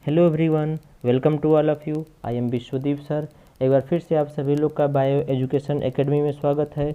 Hello everyone, welcome to all of you. I am Vishwadeep sir. एक बार फिर से आप सभी लोग का बायो एजुकेशन एकेडमी में स्वागत है।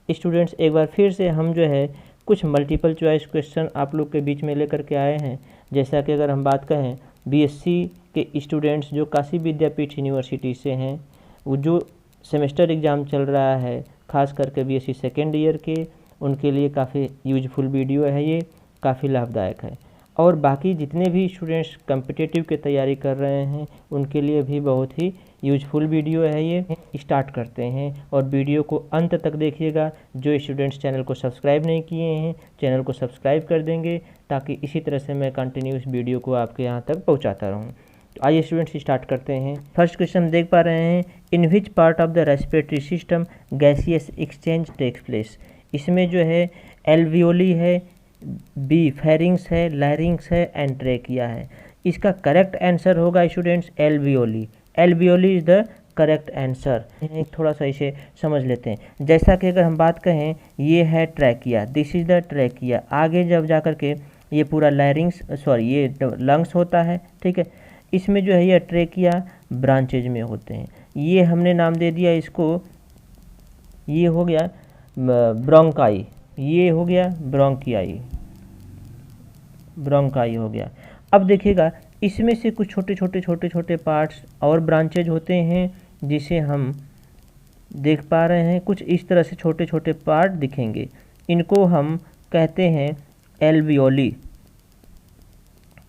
स्टूडेंट्स, एक बार फिर से हम जो है कुछ मल्टीपल चॉइस क्वेश्चन आप लोग के बीच में लेकर के आए हैं। जैसा कि अगर हम बात करें बीएससी के स्टूडेंट्स जो काशी विद्यापीठ यूनिवर्सिटी से हैं, वो जो सेमेस्टर एग्ज़ाम चल रहा है, ख़ास करके बीएससी सेकेंड ईयर के, उनके लिए काफ़ी यूजफुल वीडियो है, ये काफ़ी लाभदायक है। और बाकी जितने भी स्टूडेंट्स कम्पिटिटिव की तैयारी कर रहे हैं उनके लिए भी बहुत ही यूजफुल वीडियो है ये। स्टार्ट करते हैं और वीडियो को अंत तक देखिएगा। जो स्टूडेंट्स चैनल को सब्सक्राइब नहीं किए हैं चैनल को सब्सक्राइब कर देंगे, ताकि इसी तरह से मैं कंटिन्यूस वीडियो को आपके यहाँ तक पहुँचाता रहूँ। तो आइए स्टूडेंट्स स्टार्ट करते हैं। फर्स्ट क्वेश्चन देख पा रहे हैं, in which part of the respiratory system gaseous exchange takes place. इसमें जो है एल्वियोली है, बी फेरिंग्स है, लैरिंग्स है एंड ट्रेकिया है। इसका करेक्ट आंसर होगा students alveoli. Alveoli is the correct answer. थोड़ा सा इसे समझ लेते हैं। जैसा कि अगर हम बात कहें, ये है trachea, this is the trachea. आगे जब जा कर के ये पूरा लैरिंग्स ये लंग्स होता है, ठीक है। इसमें जो है ये ट्रैकिया ब्रांचेज में होते हैं। ये हमने नाम दे दिया इसको, ये हो गया ब्रोंकाई, ये हो गया ब्रोंकियाई, ब्रोंकाई हो गया। अब देखिएगा, इसमें से कुछ छोटे छोटे पार्ट्स और ब्रांचेज होते हैं जिसे हम देख पा रहे हैं। कुछ इस तरह से छोटे छोटे पार्ट दिखेंगे, इनको हम कहते हैं एल्वियोली।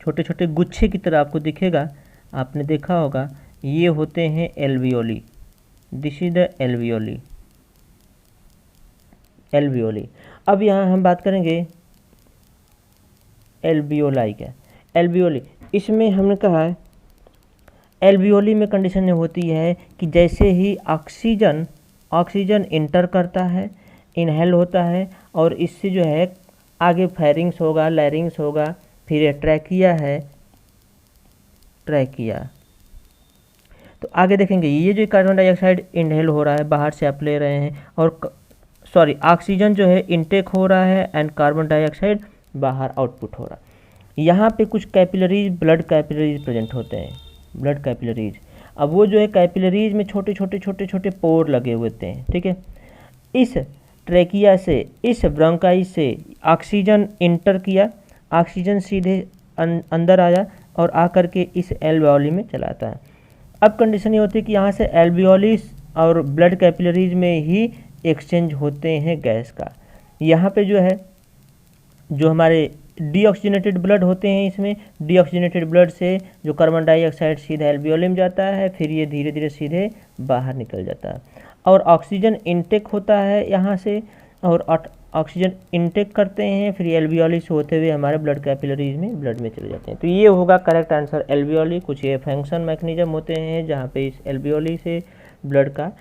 छोटे छोटे गुच्छे की तरह आपको दिखेगा, आपने देखा होगा, ये होते हैं alveoli. This is the alveoli, alveoli. अब यहाँ हम बात करेंगे एल्वियोलाई का। एल्वियोली, इसमें हमने कहा है एल्वियोली में कंडीशन होती है कि जैसे ही ऑक्सीजन इंटर करता है, इनहेल होता है, और इससे जो है आगे फेरिंग्स होगा, लैरिंग्स होगा, फिर ट्रैकिया है, ट्रैकिया। तो आगे देखेंगे, ये जो कार्बन डाइऑक्साइड इनहेल हो रहा है, बाहर से आप ले रहे हैं, और ऑक्सीजन जो है इनटेक हो रहा है एंड कार्बन डाइऑक्साइड बाहर आउटपुट हो रहा है। यहाँ पे कुछ कैपिलरीज, ब्लड कैपिलरीज प्रेजेंट होते हैं, ब्लड कैपिलरीज। अब वो जो है कैपिलरीज में छोटे छोटे पोर लगे हुए होते हैं, ठीक है। इस ट्रैकिया से, इस ब्रोंकाई से ऑक्सीजन इंटर किया, ऑक्सीजन सीधे अंदर आया और आकर के इस एल्वियोली में चलाता है। अब कंडीशन ये होती है कि यहाँ से एल्वियोलिस और ब्लड कैपिलरीज में ही एक्सचेंज होते हैं गैस का। यहाँ पे जो है, जो हमारे डीऑक्सीजनेटेड ब्लड होते हैं, इसमें डीऑक्सीजनेटेड ब्लड से जो कार्बन डाइऑक्साइड सीधे एल्वियोली में जाता है, फिर ये धीरे धीरे सीधे बाहर निकल जाता है। और ऑक्सीजन इनटेक होता है यहाँ से, और ऑक्सीजन इनटेक करते हैं, फिर एल्वियोली से होते हुए हमारे ब्लड कैपिलरीज में, ब्लड में चले जाते हैं। तो ये होगा करेक्ट आंसर, एल्वियोली। कुछ ये फंक्शन मैकेनिज्म होते हैं जहाँ पे इस एल्वियोली से ब्लड का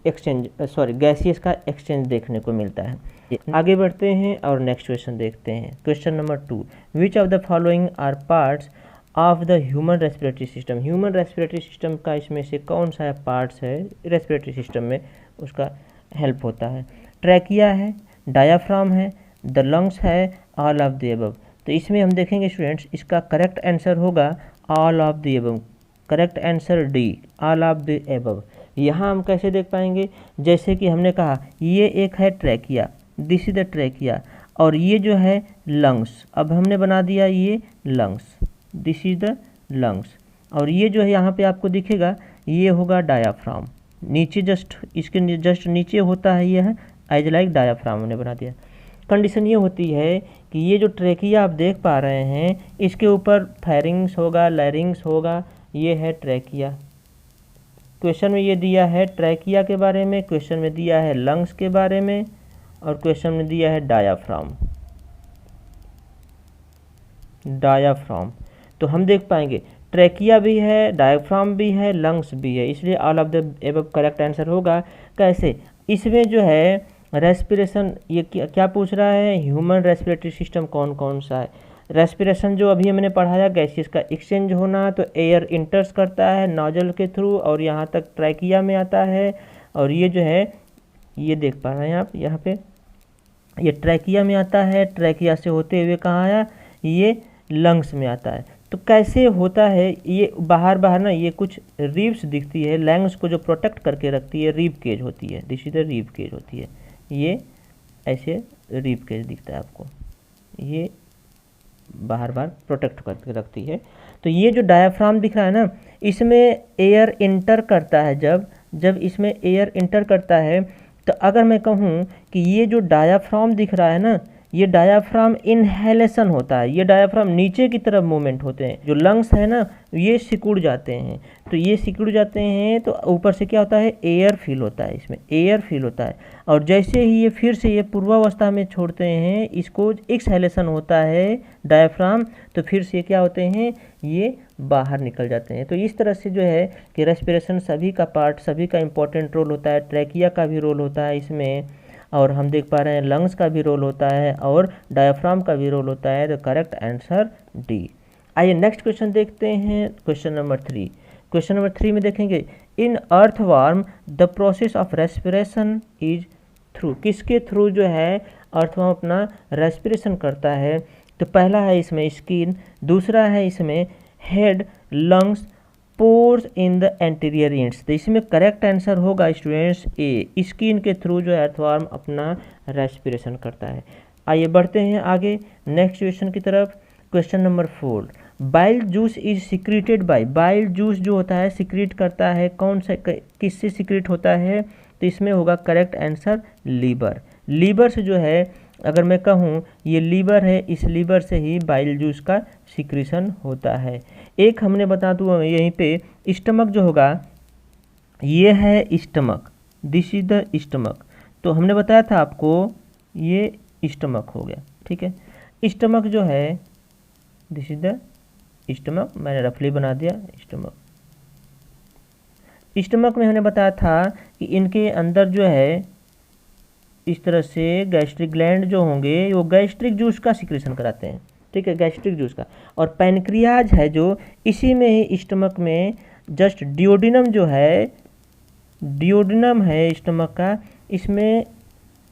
एक्सचेंज, गैसियस का एक्सचेंज देखने को मिलता है। आगे बढ़ते हैं और नेक्स्ट क्वेश्चन देखते हैं। Question number 2, which of the following are parts of the human respiratory system. Human respiratory system का इसमें से कौन सा पार्ट्स है रेस्पिरेटरी सिस्टम में, उसका हेल्प होता है। ट्रैकिया है, डायाफ्राम है, द लंग्स है, ऑल ऑफ द अबव। तो इसमें हम देखेंगे स्टूडेंट्स, इसका करेक्ट आंसर होगा all of the above. Correct answer D, all of the above. यहाँ हम कैसे देख पाएंगे, जैसे कि हमने कहा ये एक है trachea, this is the trachea, और ये जो है लंग्स, अब हमने बना दिया ये lungs, this is the lungs. और ये जो है यहाँ पे आपको दिखेगा, ये होगा डायाफ्राम। नीचे जस्ट, इसके जस्ट नीचे होता है, ये है एज लाइक डायाफ्राम हमने बना दिया। कंडीशन ये होती है कि ये जो ट्रैकिया आप देख पा रहे हैं, इसके ऊपर फेरिंग्स होगा, लैरिंग्स होगा, ये है ट्रैकिया। क्वेश्चन में ये दिया है ट्रैकिया के बारे में, क्वेश्चन में दिया है लंग्स के बारे में, और क्वेश्चन में दिया है डायाफ्राम। डायाफ्राम तो हम देख पाएंगे ट्रैकिया भी है, डायाफ्राम भी है, लंग्स भी है, इसलिए all of the above correct answer होगा। कैसे, इसमें जो है रेस्पिरेशन, ये क्या पूछ रहा है, ह्यूमन रेस्पिरेटरी सिस्टम कौन कौन सा है। रेस्पिरेशन जो अभी हमने पढ़ाया, गैसेस का एक्सचेंज होना, तो एयर इंटर्स करता है नोजल के थ्रू और यहाँ तक ट्रैकिया में आता है। और ये जो है, ये देख पा रहे हैं आप, यहाँ पे ये ट्रैकिया में आता है, ट्रैकिया से होते हुए कहाँ आया, ये लंग्स में आता है। तो तो कैसे होता है ये, बाहर बाहर ना ये कुछ रिब्स दिखती है, लंग्स को जो प्रोटेक्ट करके रखती है रिब केज होती है, this is the rib cage होती है, ये ऐसे रिब केज दिखता है आपको, ये बाहर बाहर प्रोटेक्ट करके रखती है। तो ये जो डायाफ्राम दिख रहा है ना, इसमें एयर इंटर करता है, जब इसमें एयर इंटर करता है, तो अगर मैं कहूँ कि ये जो डायाफ्राम दिख रहा है ना, ये डायाफ्राम इनहेलेशन होता है, ये डायाफ्राम नीचे की तरफ मूवमेंट होते हैं, जो लंग्स है ना ये सिकुड़ जाते हैं, तो ये सिकुड़ जाते हैं तो ऊपर से क्या होता है, एयर फील होता है, इसमें एयर फील होता है, और जैसे ही ये फिर से ये पूर्वावस्था में छोड़ते हैं, इसको एक्सहेलेशन होता है डायाफ्राम, तो फिर से क्या होते हैं, ये बाहर निकल जाते हैं। तो इस तरह से जो है कि रेस्पिरेशन सभी का पार्ट, सभी का इम्पोर्टेंट रोल होता है, ट्रैकिया का भी रोल होता है इसमें, और हम देख पा रहे हैं लंग्स का भी रोल होता है और डायाफ्राम का भी रोल होता है। तो करेक्ट आंसर डी। आइए नेक्स्ट क्वेश्चन देखते हैं, क्वेश्चन नंबर 3। क्वेश्चन नंबर 3 में देखेंगे, इन earthworm the process of respiration is through, किसके थ्रू जो है अर्थवर्म अपना रेस्पिरेशन करता है। तो पहला है इसमें स्किन, दूसरा है इसमें head, lungs, pores in the anterior ends. तो इसमें करेक्ट आंसर होगा स्टूडेंट्स ए, स्किन के थ्रू जो है अर्थवर्म अपना रेस्पिरेशन करता है। आइए बढ़ते हैं आगे नेक्स्ट क्वेश्चन की तरफ। Question number 4, bile juice is secreted by, bile juice जो होता है सिक्रीट करता है कौन से, किससे सिक्रीट होता है। तो इसमें होगा करेक्ट आंसर लीवर, लीवर से जो है, अगर मैं कहूँ ये लीवर है, इस लीवर से ही बाइल जूस का सिक्रीशन होता है। एक हमने बता दूँ यहीं पे, स्टमक जो होगा ये है stomach, this is the stomach, तो हमने बताया था आपको ये स्टमक हो गया, ठीक है। स्टमक जो है दिस इज द स्टमक, मैंने रफली बना दिया स्टमक। स्टमक में हमने बताया था कि इनके अंदर जो है इस तरह से गैस्ट्रिक ग्लैंड जो होंगे वो गैस्ट्रिक जूस का सिक्रेशन कराते हैं, ठीक है, गैस्ट्रिक जूस का। और पैनक्रियाज है जो इसी में ही स्टमक में जस्ट डिओडिनम जो है, डिओडिनम है स्टमक का, इसमें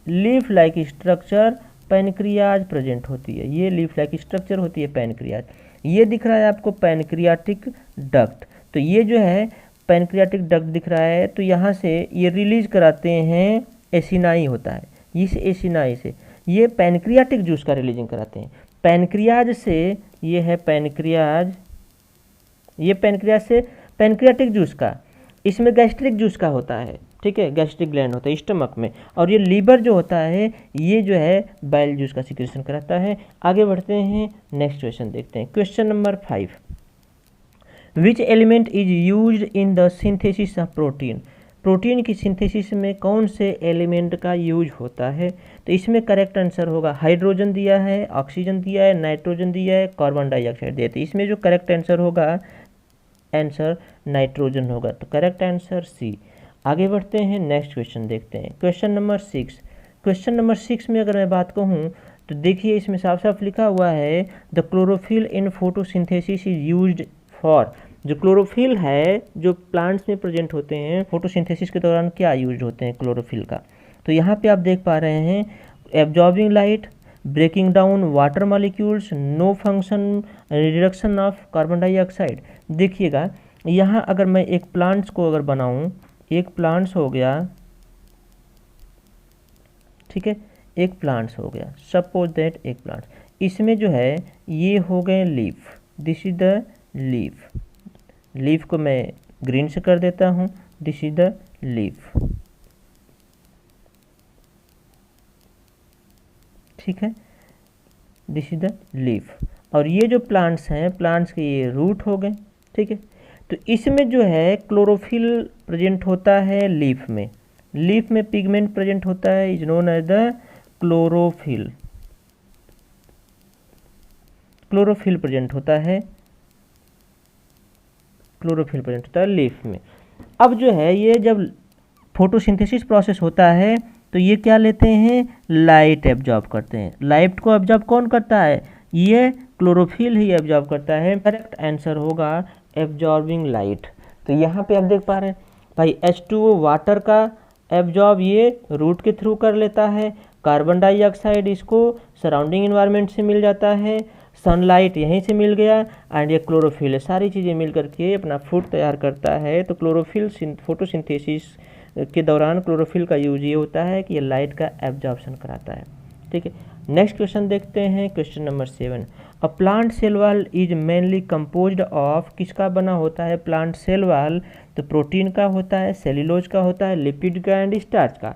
leaf like structure pancreas present होती है, ये लीफ लाइक स्ट्रक्चर होती है पैनक्रियाज। ये दिख रहा है आपको पैनक्रियाटिक डक्ट, तो ये जो है पैनक्रियाटिक डक्ट दिख रहा है, तो यहाँ से ये रिलीज कराते हैं, एसिनाई होता है, इस एसिनाई से ये पैनक्रियाटिक जूस का रिलीजिंग कराते हैं। पैनक्रियाज से ये है पैनक्रियाज, ये पैनक्रियाज से पैनक्रियाटिक जूस का, इसमें गैस्ट्रिक जूस का होता है, ठीक है, गैस्ट्रिक ग्लैंड होता है स्टमक में, और ये लीवर जो होता है ये जो है बाइल जूस का सिक्रेशन कराता है। आगे बढ़ते हैं नेक्स्ट क्वेश्चन देखते हैं, question number 5, which element is used in the synthesis of protein, protein की सिंथेसिस में कौन से एलिमेंट का यूज होता है। तो इसमें करेक्ट आंसर होगा, हाइड्रोजन दिया है, ऑक्सीजन दिया है, नाइट्रोजन दिया है, कार्बन डाइऑक्साइड दिया है। तो इसमें जो करेक्ट आंसर होगा, आंसर नाइट्रोजन होगा, तो करेक्ट आंसर सी। आगे बढ़ते हैं नेक्स्ट क्वेश्चन देखते हैं, क्वेश्चन नंबर 6। क्वेश्चन नंबर 6 में अगर मैं बात कहूँ तो देखिए इसमें साफ साफ लिखा हुआ है, the chlorophyll in photosynthesis is used for, जो क्लोरोफिल है जो प्लांट्स में प्रेजेंट होते हैं फोटोसिंथेसिस के दौरान क्या यूज होते हैं क्लोरोफिल का। तो यहाँ पे आप देख पा रहे हैं, absorbing light, breaking down water molecules, no function, reduction of carbon dioxide. देखिएगा यहाँ अगर मैं एक प्लांट्स को अगर बनाऊँ, एक प्लांट्स हो गया, ठीक है, एक प्लांट्स हो गया, सपोज दैट एक प्लांट्स, इसमें जो है ये हो गए leaf, this is the leaf, leaf को मैं ग्रीन से कर देता हूँ, दिस इज द लीफ, ठीक है, दिस इज द लीफ। और ये जो प्लांट्स हैं, प्लांट्स के ये रूट हो गए, ठीक है। तो इसमें जो है क्लोरोफिल प्रेजेंट होता है लीफ में, लीफ में पिगमेंट प्रेजेंट होता है, is known as the chlorophyll, chlorophyll present होता है, क्लोरोफिल प्रेजेंट होता है लीफ में। अब जो है ये जब फोटोसिंथेसिस प्रोसेस होता है तो ये क्या लेते हैं, लाइट एब्जॉर्ब करते हैं। लाइट को एब्जॉर्ब कौन करता है, ये क्लोरोफिल ही एब्जॉर्ब करता है। करेक्ट आंसर होगा एब्जॉर्बिंग लाइट। तो यहाँ पे आप देख पा रहे हैं भाई H2O वाटर का एब्जॉर्ब ये रूट के थ्रू कर लेता है, कार्बन डाइऑक्साइड इसको सराउंडिंग इन्वायरमेंट से मिल जाता है, सनलाइट यहीं से मिल गया एंड ये क्लोरोफिल है, सारी चीज़ें मिल करके अपना फूड तैयार करता है। तो क्लोरोफिल फोटोसिंथेसिस के दौरान क्लोरोफिल का यूज ये होता है कि ये लाइट का एब्जॉर्प्शन कराता है। ठीक है, नेक्स्ट क्वेश्चन देखते हैं, question number 7। A plant cell wall is mainly composed of, किसका बना होता है प्लांट सेल वॉल? तो प्रोटीन का होता है, सेल्यूलोज का होता है, लिपिड का एंड स्टार्च का।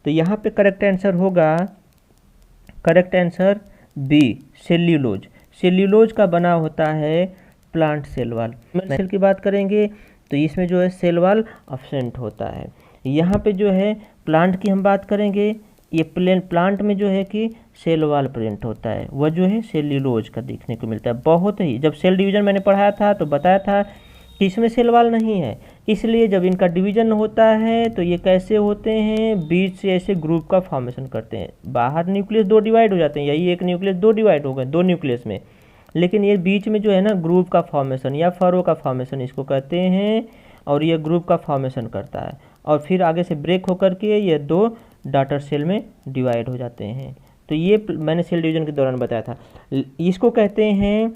तो यहाँ पे करेक्ट आंसर होगा, correct answer B, cellulose. Cellulose का बना होता है प्लांट सेल वॉल। सेल की बात करेंगे तो इसमें जो है सेल वॉल अब्सेंट होता है। यहाँ पे जो है प्लांट की हम बात करेंगे, ये प्लांट में जो है कि सेल वॉल प्रेजेंट होता है, वह जो है सेल्यूलोज का देखने को मिलता है। बहुत ही, जब सेल डिवीजन मैंने पढ़ाया था तो बताया था कि इसमें सेल वॉल नहीं है, इसलिए जब इनका डिवीजन होता है तो ये कैसे होते हैं, बीच से ऐसे ग्रुप का फॉर्मेशन करते हैं। बाहर न्यूक्लियस दो डिवाइड हो जाते हैं, यही एक न्यूक्लियस दो डिवाइड हो गए, दो न्यूक्लियस में, लेकिन ये बीच में जो है ना ग्रुप का फॉर्मेशन या फरो का फॉर्मेशन इसको कहते हैं, और ये ग्रुप का फॉर्मेशन करता है और फिर आगे से ब्रेक होकर के ये दो डॉटर सेल में डिवाइड हो जाते हैं। तो ये मैंने सेल डिवीजन के दौरान बताया था। इसको कहते हैं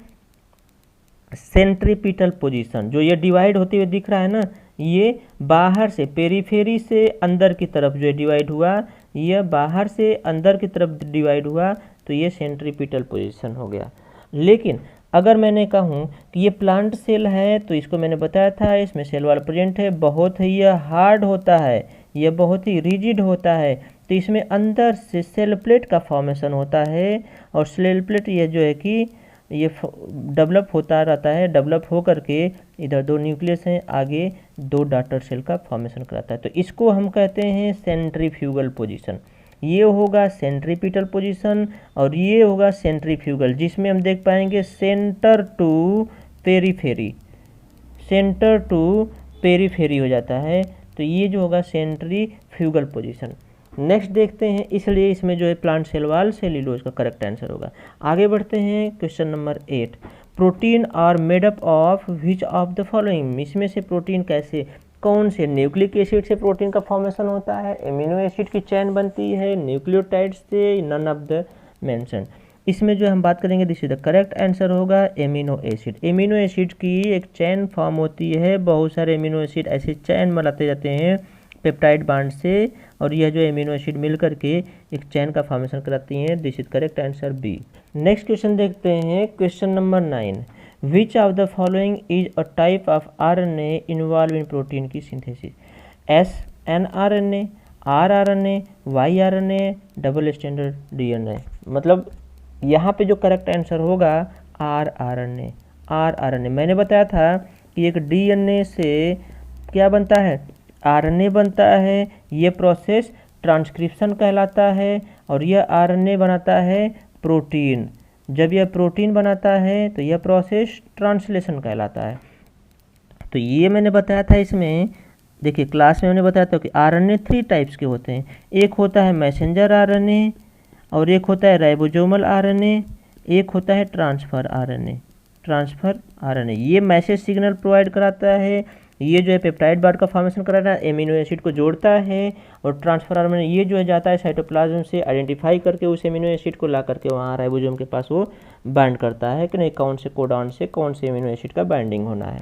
सेंट्रीपिटल पोजीशन। जो ये डिवाइड होते हुए दिख रहा है ना, ये बाहर से पेरीफेरी से अंदर की तरफ जो डिवाइड हुआ, यह बाहर से अंदर की तरफ डिवाइड हुआ, तो ये सेंट्रीपिटल पोजीशन हो गया। लेकिन अगर मैंने कहूँ कि ये प्लांट सेल है तो इसको मैंने बताया था इसमें सेल वॉल प्रेजेंट है, बहुत ही यह हार्ड होता है, यह बहुत ही रिजिड होता है, तो इसमें अंदर से सेल प्लेट का फॉर्मेशन होता है और सेल प्लेट ये जो है कि ये डेवलप होता रहता है, डेवलप हो करके इधर दो न्यूक्लियस हैं, आगे दो डॉटर सेल का फॉर्मेशन कराता है। तो इसको हम कहते हैं सेंट्रीफ्यूगल पोजीशन। ये होगा सेंट्रीपिटल पोजीशन और ये होगा सेंट्रीफ्यूगल, जिसमें हम देख पाएंगे centre to periphery, centre to periphery हो जाता है। तो ये जो होगा सेंट्रीफ्यूगल पोजीशन। नेक्स्ट देखते हैं, इसलिए इसमें जो है प्लांट सेल वॉल सेल्यूलोज का करेक्ट आंसर होगा। आगे बढ़ते हैं, question number 8। Protein are made up of which of the following, इसमें से प्रोटीन कैसे, कौन से, न्यूक्लिक एसिड से प्रोटीन का फॉर्मेशन होता है, एमिनो एसिड की चेन बनती है, न्यूक्लियोटाइड से, नन ऑफ द मेंशन। इसमें जो हम बात करेंगे this is the correct answer होगा एमिनो एसिड। एमिनो एसिड की एक चेन फॉर्म होती है, बहुत सारे एमिनो एसिड ऐसे चेन बनाते जाते हैं पेप्टाइड बांड से, और यह जो एमिनो एसिड मिल करके एक चेन का फॉर्मेशन कराती हैं। This is correct answer B. Next question देखते हैं, question number 9। Which of the following is a type of RNA involve in protein की synthesis? SnRNA, rRNA, yRNA, double standard DNA. मतलब यहाँ पे जो करेक्ट आंसर होगा आरआरएनए। आरआरएनए मैंने बताया था कि एक डीएनए से क्या बनता है, आरएनए बनता है। ये प्रोसेस ट्रांसक्रिप्शन कहलाता है और यह आरएनए बनाता है प्रोटीन। जब यह प्रोटीन बनाता है तो यह प्रोसेस ट्रांसलेशन कहलाता है। तो ये मैंने बताया था, इसमें देखिए क्लास में मैंने बताया था कि आरएनए 3 टाइप्स के होते हैं। एक होता है मैसेंजर आरएनए, और एक होता है राइबोसोमल आरएनए, एक होता है ट्रांसफर आरएनए। ट्रांसफर आरएनए ये मैसेज सिग्नल प्रोवाइड कराता है, ये जो है पेप्टाइड बांड का फॉर्मेशन कराता है, एमिनो एसिड को जोड़ता है, और ट्रांसफर आरएनए ये जो है जाता है साइटोप्लाज्म से आइडेंटिफाई करके उस एमिनो एसिड को ला करके वहाँ राइबोसोम के पास वो बाइंड करता है कि नहीं, कौन से कोडॉन से कौन से एमिनो एसिड का बाइंडिंग होना है।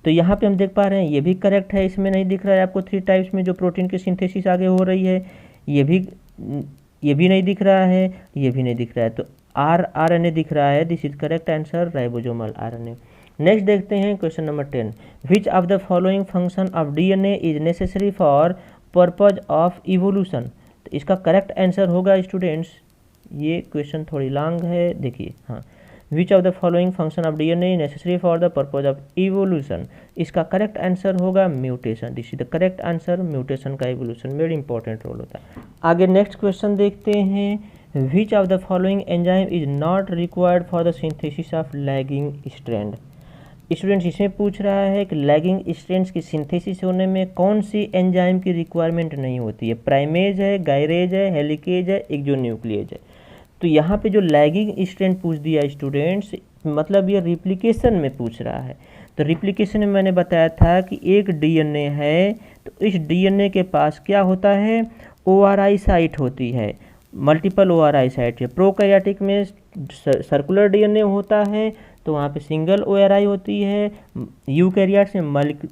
तो यहाँ पे हम देख पा रहे हैं ये भी करेक्ट है, इसमें नहीं दिख रहा है आपको 3 टाइप्स में जो प्रोटीन की सिंथेसिस आगे हो रही है, ये भी नहीं दिख रहा है, ये भी नहीं दिख रहा है। तो आरएनए दिख रहा है, this is correct answer ribosomal RNA. Next देखते हैं question number 10। Which of the following function of DNA is necessary for purpose of evolution? तो इसका करेक्ट आंसर होगा स्टूडेंट्स, ये क्वेश्चन थोड़ी लॉन्ग है, देखिए हाँ, विच of the following function of DNA necessary for the purpose of evolution? इसका correct answer होगा mutation. This is the correct answer, mutation का इवोल्यूशन वेरी इंपॉर्टेंट रोल होता है। आगे नेक्स्ट क्वेश्चन देखते हैं, विच of the following enzyme is not required for the synthesis of lagging strand? Students इसमें पूछ रहा है कि लैगिंग स्ट्रैंड्स की सिंथेसिस होने में कौन सी एंजाइम की रिक्वायरमेंट नहीं होती है? प्राइमेज है, गायरेज है, हेलिकेज है, एक्सोन्यूक्लिएज है। तो यहाँ पे जो लैगिंग स्ट्रैंड पूछ दिया स्टूडेंट्स, मतलब ये रिप्लिकेशन में पूछ रहा है। तो रिप्लिकेशन में मैंने बताया था कि एक डीएनए है, तो इस डीएनए के पास क्या होता है, ओआरआई साइट होती है। मल्टीपल ORI साइट है। प्रोकैरियोटिक में सर्कुलर DNA होता है तो वहाँ पे सिंगल ORI होती है। यूकैरियोट्स में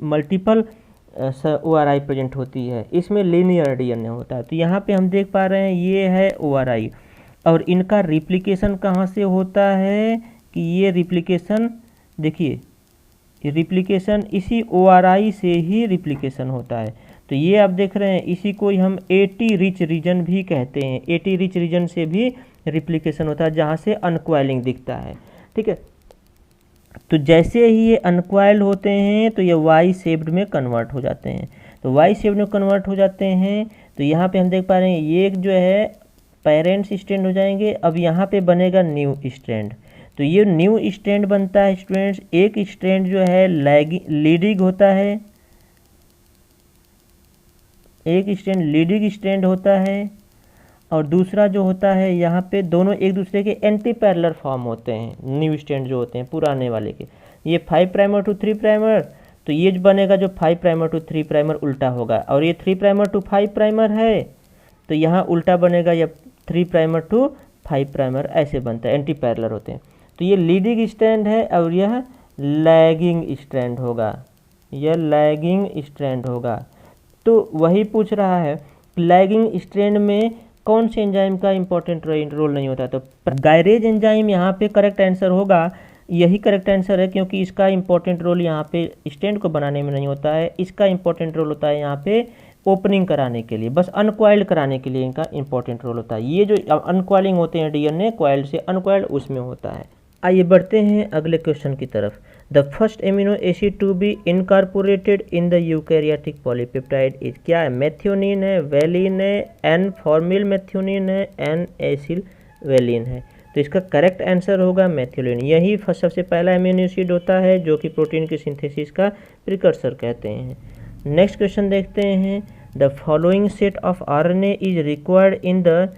मल्टीपल ORI प्रेजेंट होती है, इसमें लीनियर DNA होता है। तो यहाँ पे हम देख पा रहे हैं ये है ORI, और इनका रिप्लिकेशन कहाँ से होता है कि ये रिप्लिकेशन देखिए, रिप्लिकेशन इसी ORI से ही रिप्लिकेशन होता है। तो ये आप देख रहे हैं, इसी को हम AT रिच रीजन भी कहते हैं। AT रिच रीजन से भी रिप्लिकेशन होता है जहाँ से अनक्वाइलिंग दिखता है, ठीक है। तो जैसे ही ये अनक्वाइल्ड होते हैं तो ये वाई शेप्ड में कन्वर्ट हो जाते हैं। तो वाई शेप्ड में कन्वर्ट हो जाते हैं तो यहाँ पे हम देख पा रहे हैं ये जो है पेरेंट्स स्ट्रैंड हो जाएंगे। अब यहाँ पे बनेगा न्यू स्ट्रैंड। तो ये न्यू स्ट्रैंड बनता है स्टूडेंट्स। एक स्ट्रैंड जो है लीडिंग होता है, एक स्ट्रैंड लीडिंग स्ट्रैंड होता है, और दूसरा जो होता है यहाँ पे दोनों एक दूसरे के एंटी पैरेलल फॉर्म होते हैं। न्यू स्ट्रैंड जो होते हैं पुराने वाले के, ये 5 प्राइमर टू 3 प्राइमर, तो ये जो बनेगा जो 5 प्राइमर टू 3 प्राइमर उल्टा होगा, और ये 3 प्राइमर टू 5 प्राइमर है तो यहाँ उल्टा बनेगा, या 3 प्राइमर टू 5 प्राइमर ऐसे बनता है, एंटी पैरेलल होते हैं। तो ये लीडिंग स्ट्रैंड है और यह लैगिंग स्ट्रैंड होगा, यह लैगिंग स्ट्रैंड होगा। तो वही पूछ रहा है लैगिंग स्ट्रैंड में कौन से एंजाइम का इंपॉर्टेंट रोल नहीं होता। तो गायरेज एंजाइम यहाँ पे करेक्ट आंसर होगा, यही करेक्ट आंसर है, क्योंकि इसका इंपॉर्टेंट रोल यहाँ पे स्टैंड को बनाने में नहीं होता है। इसका इंपॉर्टेंट रोल होता है यहाँ पे ओपनिंग कराने के लिए, बस अनक्वाइल्ड कराने के लिए इनका इंपॉर्टेंट रोल होता है। ये जो अनक्वाइलिंग होते हैं DNA क्वाइल्ड से अनक्वाइल्ड उसमें होता है। आइए बढ़ते हैं अगले क्वेश्चन की तरफ। The first amino acid to be incorporated in the eukaryotic polypeptide is, क्या है, मेथियोनिन है, वेलिन है, एन फॉर्मिल मेथियोनिन है, एन एसिल वेलिन है। तो इसका करेक्ट आंसर होगा मेथियोनिन। यही सबसे पहला एमिनो एसिड होता है जो कि प्रोटीन की सिंथेसिस का प्रिकर्सर कहते हैं। नेक्स्ट क्वेश्चन देखते हैं। The following set of RNA is required in the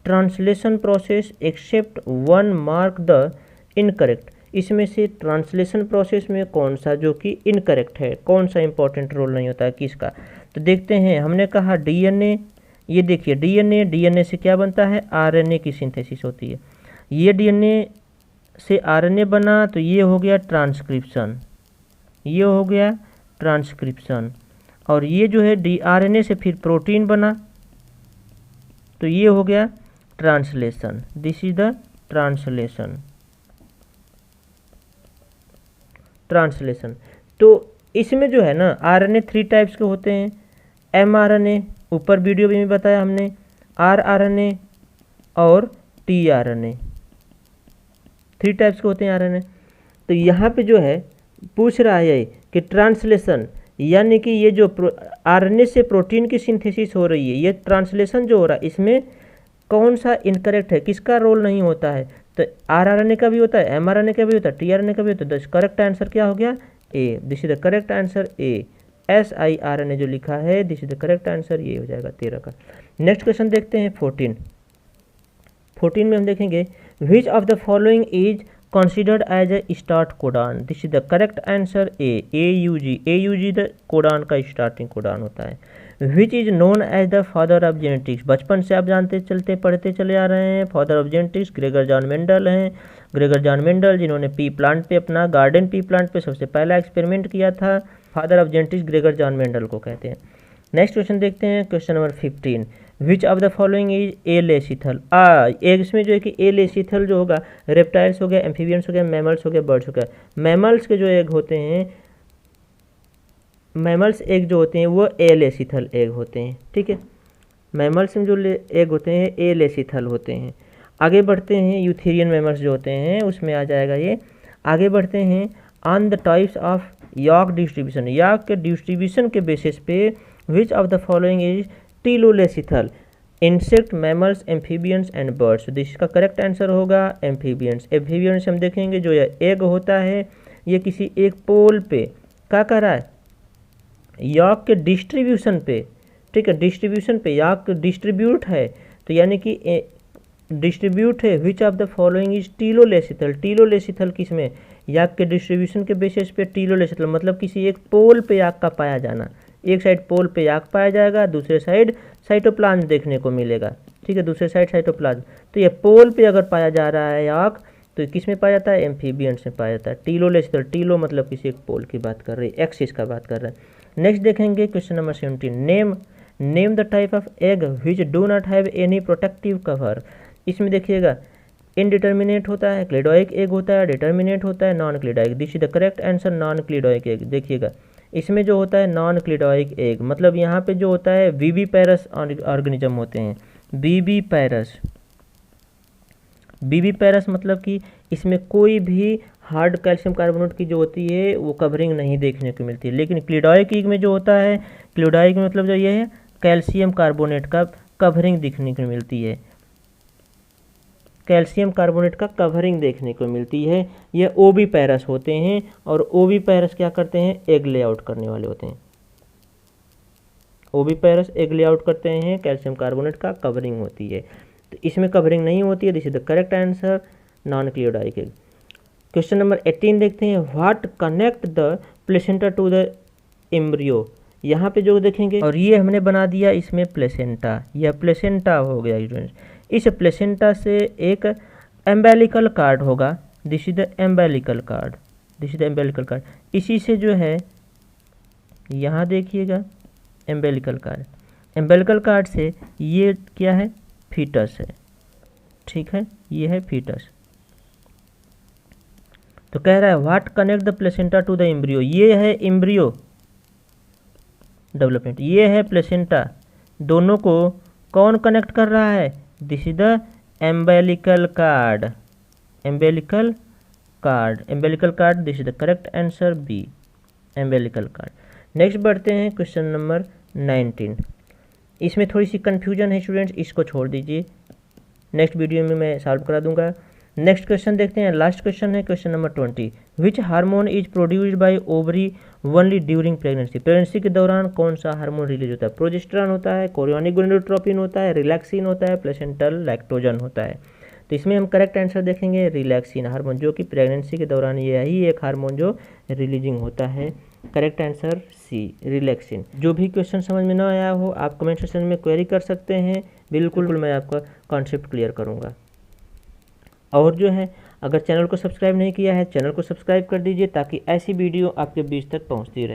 translation process except one mark the incorrect. इसमें से ट्रांसलेशन प्रोसेस में कौन सा जो कि इनकरेक्ट है, कौन सा इंपॉर्टेंट रोल नहीं होता है किसका। तो देखते हैं, हमने कहा DNA, ये देखिए DNA से क्या बनता है, RNA की सिंथेसिस होती है। ये DNA से RNA बना तो ये हो गया ट्रांसक्रिप्शन, ये हो गया ट्रांसक्रिप्शन, और ये जो है RNA से फिर प्रोटीन बना तो ये हो गया translation. This is the translation. तो इसमें जो है ना RNA 3 टाइप्स के होते हैं। mRNA, ऊपर वीडियो में भी बताया हमने, rRNA और tRNA, 3 टाइप्स के होते हैं RNA। तो यहाँ पे जो है पूछ रहा है कि ट्रांसलेशन, यानी कि ये जो RNA से प्रोटीन की सिंथेसिस हो रही है, ये ट्रांसलेशन जो हो रहा है इसमें कौन सा इनकरेक्ट है, किसका रोल नहीं होता है। तो rRNA का भी होता है, mRNA का भी होता है, tRNA का भी होता है। तो करेक्ट आंसर क्या हो गया, A. This is the correct answer A. siRNA जो लिखा है, this is the correct answer, ये हो जाएगा 13 का। नेक्स्ट क्वेश्चन देखते हैं 14 में हम देखेंगे which of the following is considered as a start codon। This is the correct answer A, AUG the codon का स्टार्टिंग कोडान होता है। Which is known as the father of genetics, बचपन से आप जानते चलते पढ़ते चले आ रहे हैं। Father of genetics Gregor John Mendel हैं। ग्रेगर जॉन मेंडल जिन्होंने पी प्लांट पे, अपना गार्डन पी प्लांट पे सबसे पहला एक्सपेरिमेंट किया था। Father of genetics Gregor John Mendel को कहते हैं। नेक्स्ट क्वेश्चन देखते हैं, question number 15। Which of the following is alecithal. इसमें जो है कि एलेसिथल जो होगा, रेप्टाइल्स हो गया, एम्फीबियंस हो गया, मैमल्स हो गया, बर्ड्स हो गया। मैमल्स के जो एग होते हैं, मैमल्स एग जो होते हैं वो एलेसिथल एग होते हैं, ठीक है। मैमल्स में जो एग होते हैं एलेसिथल होते हैं। आगे बढ़ते हैं, यूथेरियन मैमल्स जो होते हैं उसमें आ जाएगा ये। आगे बढ़ते हैं, on the types of yolk distribution, yolk के डिस्ट्रीब्यूशन के बेसिस पे which of the following is telolecithal, insect, mammals, amphibians and birds. तो इसका करेक्ट आंसर होगा एम्फीबियंस। एम्फीबियंस हम देखेंगे जो ये एग होता है ये किसी एक पोल पे क्या कर रहा है, यॉक के डिस्ट्रीब्यूशन पे, ठीक है, डिस्ट्रीब्यूशन पे यॉक डिस्ट्रीब्यूट है, तो यानी कि डिस्ट्रीब्यूट है। Which of the following is telolecithal. Telolecithal किसमें, यॉक के डिस्ट्रीब्यूशन के बेसिस पे टीलोलेसिथल मतलब किसी एक पोल पे यॉक का पाया जाना। एक साइड पोल पे यॉक पाया जाएगा, दूसरे साइड साइटोप्लाज्म देखने को मिलेगा, ठीक है, दूसरे साइड साइटोप्लाज्म। तो ये पोल पे अगर पाया जा रहा है याक, तो किस में पाया जाता है, एम्फीबियंस में पाया जाता है। टीलोलेस्टर, टीलो मतलब किसी एक पोल की बात कर रही है, एक्सिस का बात कर रहे हैं। नेक्स्ट देखेंगे question number 17, name the type of egg which do not have any protective cover. इसमें देखिएगा इनडिटर्मिनेट होता है, क्लिडोइक एग होता है, डिटर्मिनेट होता है, non cleidoic. This is the correct answer, non cleidoic egg. देखिएगा इसमें जो होता है नॉन क्लिडोइक एग, मतलब यहाँ पे जो होता है विविपेरस ऑर्गेनिज्म होते हैं, विविपेरस। विविपेरस मतलब कि इसमें कोई भी हार्ड कैल्शियम कार्बोनेट की जो होती है वो कवरिंग नहीं देखने को मिलती है। लेकिन क्लिडोइक एग में जो होता है, क्लिडोइक में मतलब जो ये है कैल्शियम कार्बोनेट का कवरिंग दिखने को मिलती है, कैल्शियम कार्बोनेट का कवरिंग देखने को मिलती है। ये ओविपेरस होते हैं, और ओविपेरस क्या करते हैं, एग लेआउट करने वाले होते हैं। ओविपेरस एग लेआउट करते हैं, कैल्शियम कार्बोनेट का कवरिंग होती है। तो इसमें कवरिंग नहीं होती है, this is the correct answer, non cleidoic egg. Question number 18 देखते हैं, what connect the placenta to the embryo. यहाँ पे जो देखेंगे, और ये हमने बना दिया इसमें प्लेसेंटा, यह प्लेसेंटा हो गया स्टूडेंट्स। इस प्लेसेंटा से एक एम्बेलिकल कार्ड होगा, this is the umbilical cord, this is the umbilical card. इसी से जो है यहाँ देखिएगा एम्बेलिकल कार्ड, एम्बेलिकल कार्ड से ये क्या है, फीटस है, ठीक है, ये है फीटस। तो कह रहा है what connect the placenta to the embryo, ये है एम्ब्रियो डेवलपमेंट, ये है प्लेसेंटा, दोनों को कौन कनेक्ट कर रहा है, this is the umbilical cord, umbilical cord, umbilical cord, this is the correct answer B, umbilical cord. Next बढ़ते हैं क्वेश्चन नंबर 19। इसमें थोड़ी सी कन्फ्यूजन है स्टूडेंट्स, इसको छोड़ दीजिए, नेक्स्ट वीडियो में मैं सॉल्व करा दूंगा। नेक्स्ट क्वेश्चन देखते हैं, लास्ट क्वेश्चन है question number 20, which hormone is produced by ovary only during pregnancy. Pregnancy के दौरान कौन सा हार्मोन रिलीज होता है, प्रोजेस्टेरॉन होता है, कोरियोनिक गोनाडोट्रोपिन होता है, रिलैक्सिन होता है, प्लेसेंटल लैक्टोजन होता है। तो इसमें हम करेक्ट आंसर देखेंगे रिलैक्सिन हार्मोन, जो कि प्रेगनेंसी के दौरान यही एक हार्मोन जो रिलीजिंग होता है। Correct answer C, relaxin. जो भी क्वेश्चन समझ में ना आया हो आप कमेंट सेक्शन में क्वेरी कर सकते हैं, बिल्कुल मैं आपका कॉन्सेप्ट क्लियर करूँगा। और जो है अगर चैनल को सब्सक्राइब नहीं किया है, चैनल को सब्सक्राइब कर दीजिए ताकि ऐसी वीडियो आपके बीच तक पहुंचती रहे।